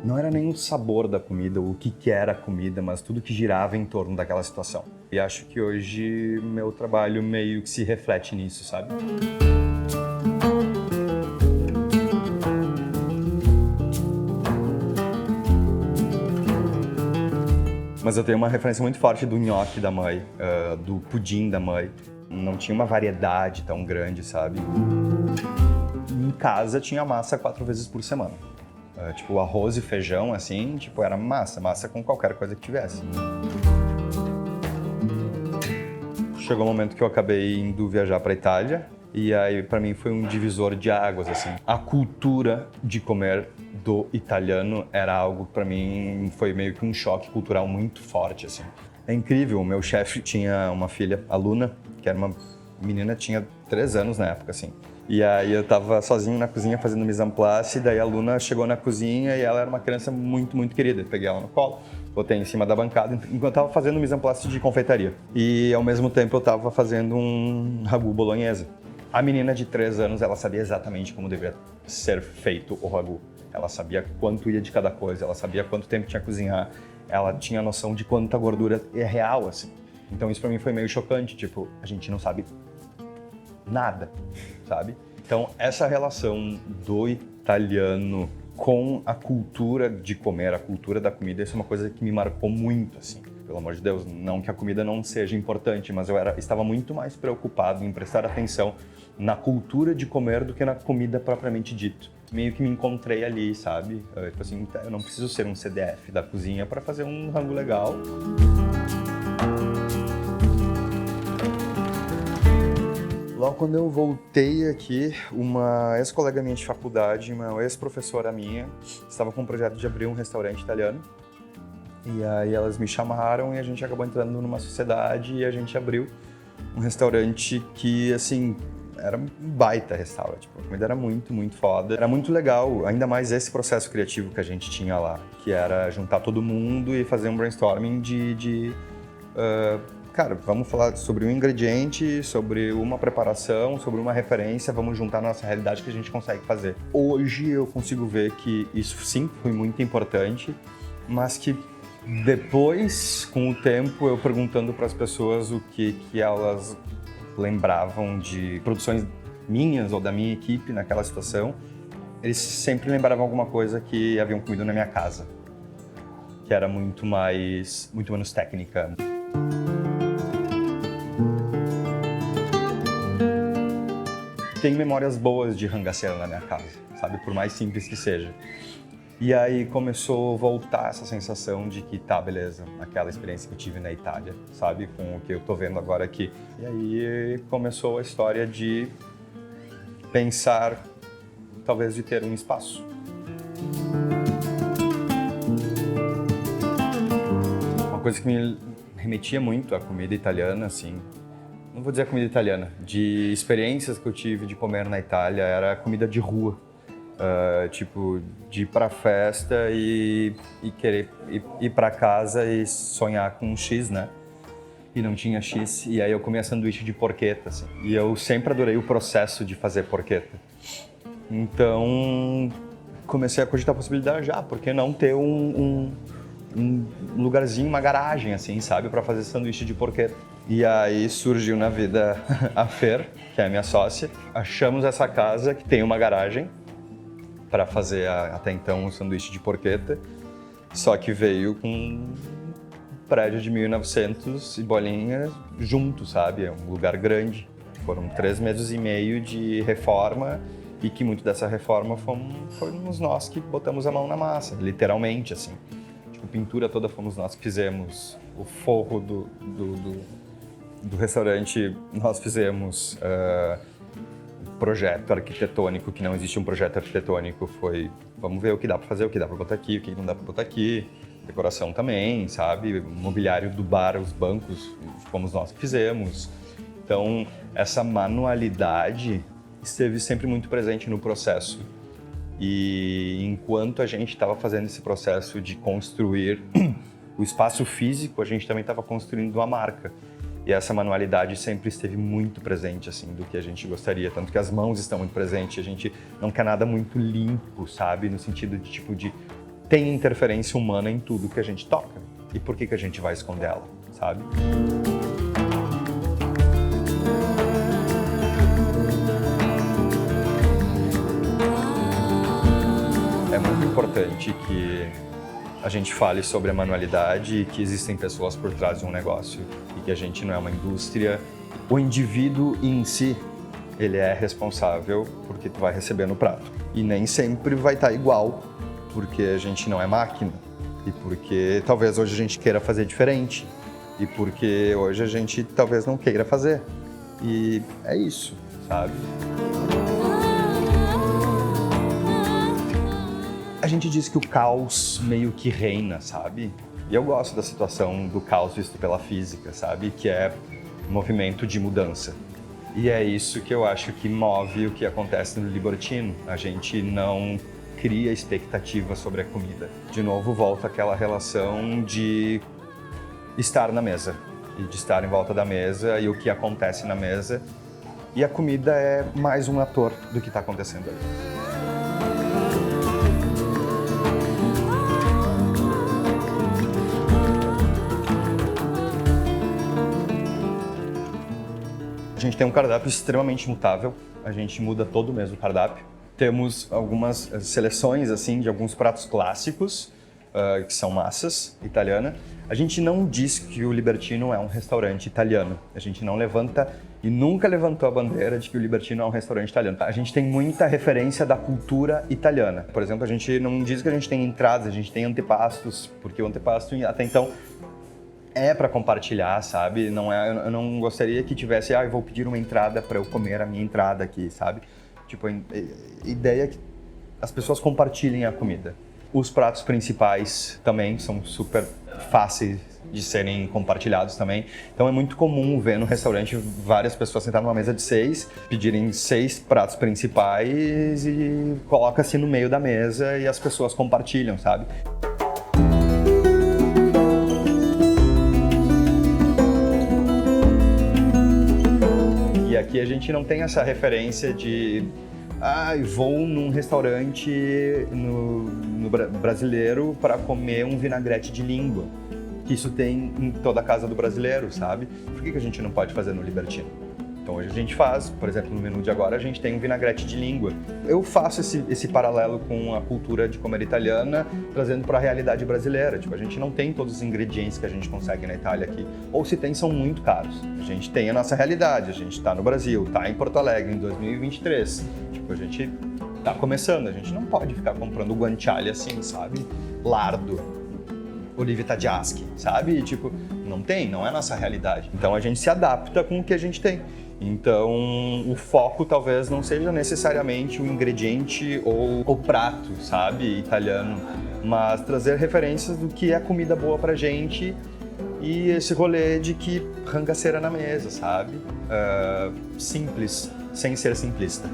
Não era nem o sabor da comida, o que era a comida, mas tudo que girava em torno daquela situação. E acho que hoje meu trabalho meio que se reflete nisso, sabe? Mas eu tenho uma referência muito forte do nhoque da mãe, do pudim da mãe. Não tinha uma variedade tão grande, sabe? Em casa tinha massa 4 vezes por semana. Tipo, arroz e feijão, assim, tipo, era massa com qualquer coisa que tivesse. Chegou um momento que eu acabei indo viajar para Itália, e aí para mim foi um divisor de águas, assim. A cultura de comer do italiano era algo que para mim foi meio que um choque cultural muito forte, assim. É incrível, o meu chefe tinha uma filha, a Luna, que era uma menina, tinha 3 anos na época, assim. E aí eu tava sozinho na cozinha fazendo mise en place, daí a Luna chegou na cozinha e ela era uma criança muito, muito querida. Eu peguei ela no colo, botei em cima da bancada, enquanto eu tava fazendo mise en place de confeitaria. E ao mesmo tempo eu tava fazendo um ragu bolonhesa. A menina de 3 anos, ela sabia exatamente como deveria ser feito o ragu. Ela sabia quanto ia de cada coisa, ela sabia quanto tempo tinha que cozinhar, ela tinha noção de quanta gordura é real, assim. Então isso pra mim foi meio chocante, tipo, a gente não sabe nada, sabe? Então essa relação do italiano com a cultura de comer, a cultura da comida, isso é uma coisa que me marcou muito, assim. Pelo amor de Deus, não que a comida não seja importante, mas eu estava muito mais preocupado em prestar atenção na cultura de comer do que na comida propriamente dito. Meio que me encontrei ali, sabe? Tipo assim, eu não preciso ser um CDF da cozinha para fazer um rango legal. Logo quando eu voltei aqui, uma ex-colega minha de faculdade, uma ex-professora minha, estava com um projeto de abrir um restaurante italiano. E aí elas me chamaram e a gente acabou entrando numa sociedade e a gente abriu um restaurante que, assim, era um baita restaurante. Tipo, a comida era muito, muito foda. Era muito legal, ainda mais esse processo criativo que a gente tinha lá, que era juntar todo mundo e fazer um brainstorming cara, vamos falar sobre um ingrediente, sobre uma preparação, sobre uma referência, vamos juntar na nossa realidade que a gente consegue fazer. Hoje eu consigo ver que isso sim foi muito importante, mas que depois, com o tempo, eu perguntando para as pessoas o que elas lembravam de produções minhas ou da minha equipe naquela situação, eles sempre lembravam alguma coisa que haviam comido na minha casa, que era muito menos técnica. Tenho memórias boas de rangaceira na minha casa, sabe? Por mais simples que seja. E aí começou a voltar essa sensação de que tá, beleza, aquela experiência que eu tive na Itália, sabe? Com o que eu tô vendo agora aqui. E aí começou a história de pensar, talvez, de ter um espaço. Uma coisa que me remetia muito à comida italiana, assim, não vou dizer a comida italiana, de experiências que eu tive de comer na Itália, era comida de rua. Tipo, de ir pra festa e querer ir pra casa e sonhar com um X, né? E não tinha X, e aí eu comia sanduíche de porchetta, assim. E eu sempre adorei o processo de fazer porchetta. Então, comecei a cogitar a possibilidade, por que não ter um lugarzinho, uma garagem, assim, sabe? Pra fazer sanduíche de porchetta. E aí surgiu na vida a Fer, que é a minha sócia. Achamos essa casa que tem uma garagem para fazer até então um sanduíche de porchetta, só que veio com um prédio de 1900 e bolinhas junto, sabe? É um lugar grande. Foram 3 meses e meio de reforma e que muito dessa reforma fomos nós que botamos a mão na massa, literalmente, assim. Tipo, pintura toda fomos nós que fizemos, o forro do restaurante nós fizemos. Projeto arquitetônico, que não existe um projeto arquitetônico, foi vamos ver o que dá para fazer, o que dá para botar aqui, o que não dá para botar aqui, decoração também, sabe? O mobiliário do bar, os bancos, fomos nós que fizemos. Então, essa manualidade esteve sempre muito presente no processo. E enquanto a gente estava fazendo esse processo de construir o espaço físico, a gente também estava construindo uma marca. E essa manualidade sempre esteve muito presente, assim, do que a gente gostaria. Tanto que as mãos estão muito presentes, a gente não quer nada muito limpo, sabe? No sentido de, tipo, de tem interferência humana em tudo que a gente toca. E por que a gente vai esconder ela, sabe? É muito importante que a gente fale sobre a manualidade e que existem pessoas por trás de um negócio e que a gente não é uma indústria. O indivíduo em si, ele é responsável porque tu vai receber no prato. E nem sempre vai estar igual, porque a gente não é máquina e porque talvez hoje a gente queira fazer diferente e porque hoje a gente talvez não queira fazer. E é isso, sabe? A gente diz que o caos meio que reina, sabe? E eu gosto da situação do caos visto pela física, sabe? Que é movimento de mudança. E é isso que eu acho que move o que acontece no Libertino. A gente não cria expectativa sobre a comida. De novo, volta aquela relação de estar na mesa e de estar em volta da mesa e o que acontece na mesa. E a comida é mais um ator do que está acontecendo ali. A gente tem um cardápio extremamente mutável, a gente muda todo mês o cardápio. Temos algumas seleções assim de alguns pratos clássicos, que são massas italiana. A gente não diz que o Libertino é um restaurante italiano. A gente não levanta e nunca levantou a bandeira de que o Libertino é um restaurante italiano. A gente tem muita referência da cultura italiana. Por exemplo, a gente não diz que a gente tem entradas, a gente tem antepastos, porque o antepasto até então é para compartilhar, sabe? Não é, eu não gostaria que tivesse, eu vou pedir uma entrada para eu comer a minha entrada aqui, sabe? Tipo, a ideia é que as pessoas compartilhem a comida. Os pratos principais também são super fáceis de serem compartilhados também. Então é muito comum ver no restaurante várias pessoas sentar numa mesa de 6, pedirem 6 pratos principais e coloca-se no meio da mesa e as pessoas compartilham, sabe? E aqui a gente não tem essa referência de vou num restaurante no brasileiro para comer um vinagrete de língua. Que isso tem em toda a casa do brasileiro, sabe? Por que a gente não pode fazer no Libertino? Então hoje a gente faz, por exemplo, no menu de agora a gente tem um vinagrete de língua. Eu faço esse paralelo com a cultura de comer italiana, trazendo para a realidade brasileira. Tipo, a gente não tem todos os ingredientes que a gente consegue na Itália aqui. Ou se tem, são muito caros. A gente tem a nossa realidade, a gente está no Brasil, está em Porto Alegre em 2023. Tipo, a gente está começando, a gente não pode ficar comprando guanciale assim, sabe? Lardo, Olive Tadiaschi, sabe? Tipo, não é a nossa realidade. Então a gente se adapta com o que a gente tem. Então, o foco talvez não seja necessariamente o ingrediente ou o prato, sabe, italiano, mas trazer referências do que é comida boa pra gente e esse rolê de que rangaceira na mesa, sabe? Simples, sem ser simplista.